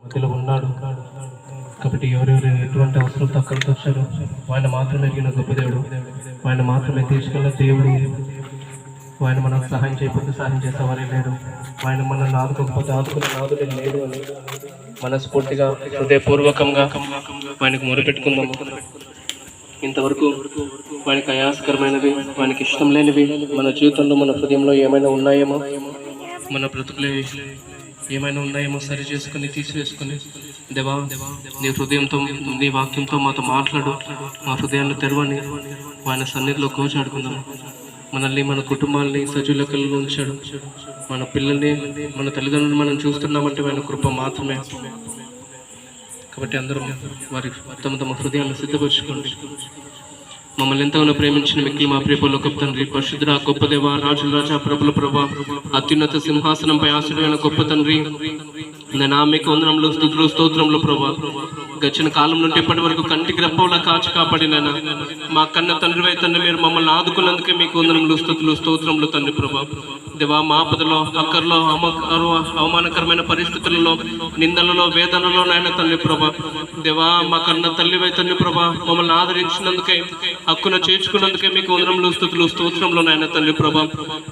మధ్యలో ఉన్నాడు. కాబట్టి ఎవరెవరు ఎటువంటి అవసరంతో అక్కడికి వచ్చారో ఆయన మాత్రమే ఎరిగిన గొప్ప దేవుడు, ఆయన మాత్రమే తీసుకెళ్ళ దేవుడు. ఆయన మనకు సహాయం చేయకపోతే సహాయం చేసేవారే లేడు, ఆయన మనల్ని ఆదుకోకపోతే ఆదుకునే నాదుడే లేడు అని మనస్ఫూర్తిగా హృదయపూర్వకంగా ఆయనకు మొరపెట్టుకుందాము. ఇంతవరకు వానికి అయాసకరమైనవి, వానికి ఇష్టం లేనివి మన జీవితంలో, మన హృదయంలో ఏమైనా ఉన్నాయేమో, మన బ్రతుకులే ఏమైనా ఉన్నాయేమో సరి చేసుకుని తీసివేసుకుని, దేవా నీ హృదయంతో, నీ వాక్యంతో మాతో మాట్లాడు, మా హృదయాన్ని తెరవని ఆయన సన్నిధిలో కూర్చాడుకుందాం. మనల్ని, మన కుటుంబాలని సజీవ లెక్కల్లో ఉంచాడు. మన పిల్లల్ని, మన తల్లిదండ్రులను మనం చూస్తున్నామంటే ఆయన కృప మాత్రమే. కాబట్టి అందరూ వారి తమ తమ హృదయాన్ని సిద్ధపరచుకోండి. మమ్మల్ని ఎంతగానో ప్రేమించిన మిక్కిలి మా ప్రియపల్లో గొప్ప తండ్రి, పరిశుద్ధుడ, గొప్ప దేవ, రాజుల రాజా, ప్రభుల ప్రభా, అత్యున్నత సింహాసనంపై ఆశ్రయమైన గొప్ప తండ్రి, మీకు వందనములు, స్తుతులు, స్తోత్రములు ప్రభా. గడిచిన కాలం నుండి ఇప్పటి వరకు కంటికి రెప్పవలా కాచి కాపాడినైనా మా కన్న తండ్రివై తండ్రి, మీరు మమ్మల్ని ఆదుకున్నందుకే మీకు వందనములు, స్తుతులు, స్తోత్రములు తండ్రి ప్రభా. దేవా, మా ఆపదలో, అక్కర్లో, అవమానకరమైన పరిస్థితులలో, నిందలలో, వేదనలో నాయన తండ్రి ప్రభా, దేవా మా కన్న తల్లివై తండ్రి ప్రభా, మమ్మల్ని ఆదరించినందుకే, హక్కున చేర్చుకున్నందుకే మీకు వందనములు, స్తుతులు, స్తోత్రములు నాయన తండ్రి ప్రభా.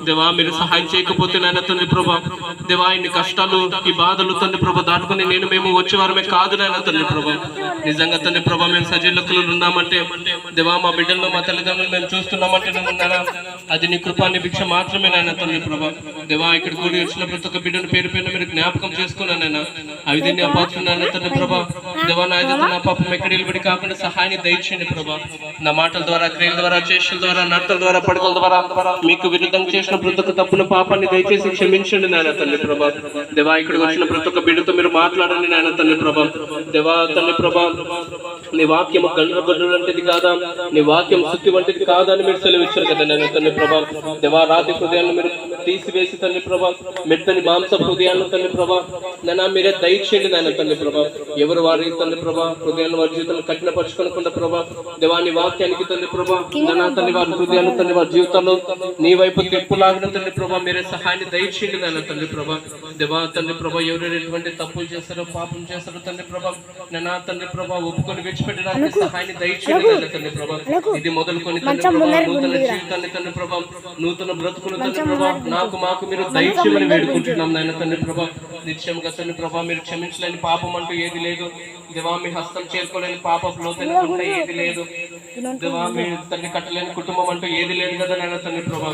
దేవా, మీరు సహాయం చేయకపోతే నాయన తండ్రి ప్రభా, దేవా ఇన్ని కష్టాలు, ఈ బాధలు తండ్రి ప్రభా దాటుకుని మేము వచ్చేవారమే కాదు నాయన తండ్రి ప్రభా. నిజంగా తండ్రి ప్రభా, మేము సజీవ లెక్కలు ఉన్నామంటే, దేవా మా బిడ్డలను, మా తల్లిదండ్రులు మేము చూస్తున్నామంటే అది నీ కృపాన్ని భిక్ష మాత్రమే నాయన తండ్రి ప్రభా. దేవా, ఇక్కడ కూడి వచ్చిన ప్రతి ఒక్క బిడ్డను పేరు పేరున మీరు జ్ఞాపకం చేసుకున్నానైనా అవిధి అపాత్రున్నాను తండ్రి ప్రభా. దేవా, నా ఎదుట నా పాపం ఎక్కడ నిలబడి కాకుండా సహాయాన్ని దయచేయండి ప్రభా. నా మాటల ద్వారా, క్రియల ద్వారా, చేష్టల ద్వారా, నడతల ద్వారా, పడకల ద్వారా మీకు విరుద్ధంగా చేసిన ప్రతి ఒక్క తప్పును, పాపాన్ని దయచేసి క్షమించండి నాయన తండ్రి ప్రభా. దేవా, ఇక్కడికి వచ్చిన ప్రతి ఒక్క బిడ్డతో మీరు మాట్లాడండి నాయన తండ్రి ప్రభా. దేవా తండ్రి ప్రభా, నీ వాక్యం గండ్రగొడ్డు వంటిది కాదా, నీ వాక్యం సుత్తి వంటిది కాదా అని మీరు సెలవిచ్చారు కదా నాయన తండ్రి ప్రభా. దేవా, రాతి హృదయాన్ని మీరు తీసివేసి తండ్రి ప్రభా, మెత్తని మాంస హృదయాన్ని తండ్రి ప్రభా నైనా మీరే దయచేయండి నాయన తండ్రి ప్రభా. ఎవరు వారి తండ్రి ప్రభా హృదయాన్ని, వారి జీవితాన్ని కఠినపరచుకోకుండా ప్రభా, దేవా నీ వాక్యానికి తండ్రి ప్రభా నైనా తండ్రి వారి హృదయాన్ని తండ్రి వారి జీవితంలో నీ వైపు తెప్పులాగిన తండ్రి ప్రభా మీరే సహాయాన్ని దయచేయండి నాయన తండ్రి ప్రభా. దేవా తండ్రి ప్రభా, ఎవరు ఎటువంటి తప్పులు చేస్తారో, పాపం చేస్తారో తండ్రి ప్రభా నైనా తండ్రి ప్రభా ఒప్పుకొని విడిచిపెట్టడానికి సహాయాన్ని దయచేయండి నాయన తండ్రి ప్రభా. ఇది మొదలుకొని తండ్రి ప్రభా నూతన జీవితాన్ని తండ్రి ప్రభా, నూతన బ్రతుకులు తండ్రి ప్రభా నాకు మాకు మీరు దయచేయమని వేడుకుంటున్నాం నాయన తండ్రి ప్రభా. నిత్యంగా తండ్రి ప్రభా మీరు క్షమించలేని పాపం అంటూ ఏది లేదు. దేవా, మీ హస్తం చేరుకోలేని పాప లోతైన ఏది లేదు. దేవా, మీ తండ్రి కట్టలేని కుటుంబం అంటూ ఏది లేదు కదా నాయన తండ్రి ప్రభా.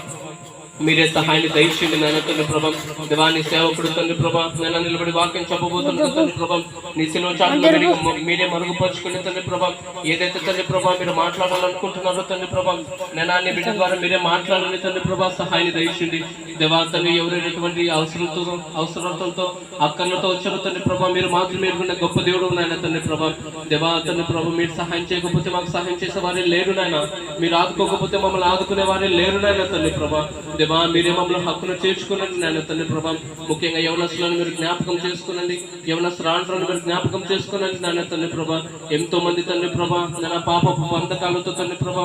మీరే సహాయాన్ని దయచేయండి నాయన తండ్రి ప్రభా. దేవా, నీ సేవకుడు తండ్రి ప్రభా నేను నిలబడి వాక్యం చెప్పబోతున్నా తండ్రి ప్రభా, నీ శిలువ చాటులో మీరే మరుగుపరుచుకుని తండ్రి ప్రభా, ఏదైతే తండ్రి ప్రభా మీరు మాట్లాడాలనుకుంటున్నారో తండ్రి ప్రభా నేను నీ బిడ్డ ద్వారా మీరే మాట్లాడండి తండ్రి ప్రభా, సహాయాన్ని దయచేయండి. దేవా తండ్రి, ఎవరు ఎటువంటి అవసరాలతో అక్కర్లతో వచ్చారో తండ్రి ప్రభా మీరు మాత్రం ఎరుగున్న గొప్ప దేవుడు నాయన తండ్రి ప్రభా. దేవా తండ్రి ప్రభా, మీరు సహాయం చేయకపోతే మాకు సహాయం చేసే వారే లేరు నాయన, మీరు ఆదుకోకపోతే మమ్మల్ని ఆదుకునే వారే లేరు నాయన తండ్రి ప్రభా. దేవా, మీరే మమ్మల్ని హక్కును చేర్చుకునండి నాయన తండ్రి ప్రభా. ముఖ్యంగా యవనస్తులను మీరు జ్ఞాపకం చేసుకునండి, యవనస్తులను మీరు జ్ఞాపకం చేసుకునండి నాయన తండ్రి ప్రభా. ఎంతో మంది తండ్రి ప్రభా నా పాప బంధకాలతో తండ్రి ప్రభా,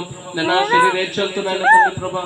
నా శరీరేచ్ఛలతో నాయన తండ్రి ప్రభా,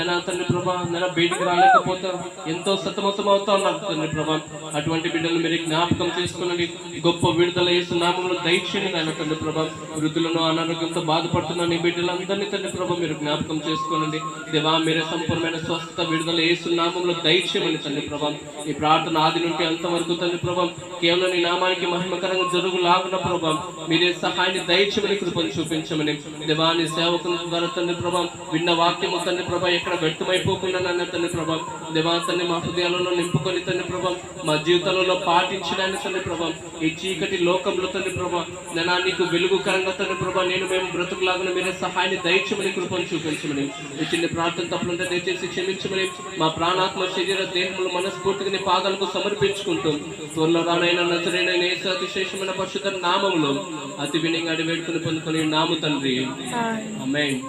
నా తండ్రి ప్రభా నా బయటికి రాలేకపోతే ఎంతో సతమతం అవుతా ఉన్నారు తండ్రి ప్రభా. అటువంటి బిడ్డలు మీరు జ్ఞాపకం చేసుకునండి, గొప్ప విడుదల యేసు నామములో దయచేయండి నాయన తండ్రి ప్రభా. వృద్ధులను అనారోగ్యంతో బాధపడుతున్న నీ బిడ్డలందరినీ తండ్రి ప్రభా మీరు జ్ఞాపకం చేసుకోనండి. దేవా, మీరే సంపూర్ణమైన స్వస్థత, విడుదల యేసు నామములో దయచేయమని తండ్రి ప్రభా. ఈ ప్రార్థన ఆది నుండి అంతవరకు తండ్రి ప్రభా కేవలం నీ నామానికి మహిమకరంగా జరుగులాగున ప్రభా మీరే సహాయాన్ని దయచేయమని, కృపను చూపించమని. దేవా, నీ సేవకుల ద్వారా తండ్రి ప్రభా విన్న వాక్యము తండ్రి ప్రభా ఎక్కడ వ్యక్తమైపోకుండా నన్ను తండ్రి ప్రభా దేవా తండ్రి మా హృదయాలలో నింపుకొని తండ్రి ప్రభా మా జీవితాలలో పాటించడానికి తండ్రి ప్రభా ఈ చీకటి లోకంలో తండ్రి ప్రభా నేను నీకు వెలుగుకరంగా తండ్రి ప్రభా మేము బ్రతుకులాగా మీరే సహాయాన్ని దయచేయమని, కృపను చూపించమని. ఈ చిన్న ప్రార్థన తప్పులుంటే దయచేసి క్షమించమని, మా ప్రాణాత్మ శరీర దేహములు మనస్ఫూర్తిగా నీ పాదాలకు సమర్పించుకుంటూ త్వరలో రానైనా నజరేయుడైన యేసు అతిశేషమైన పరిశుద్ధ నామములో అతి వినయంగా అడిగి వేడుకొని పొందుకొని నాము తండ్రి. ఆమేన్.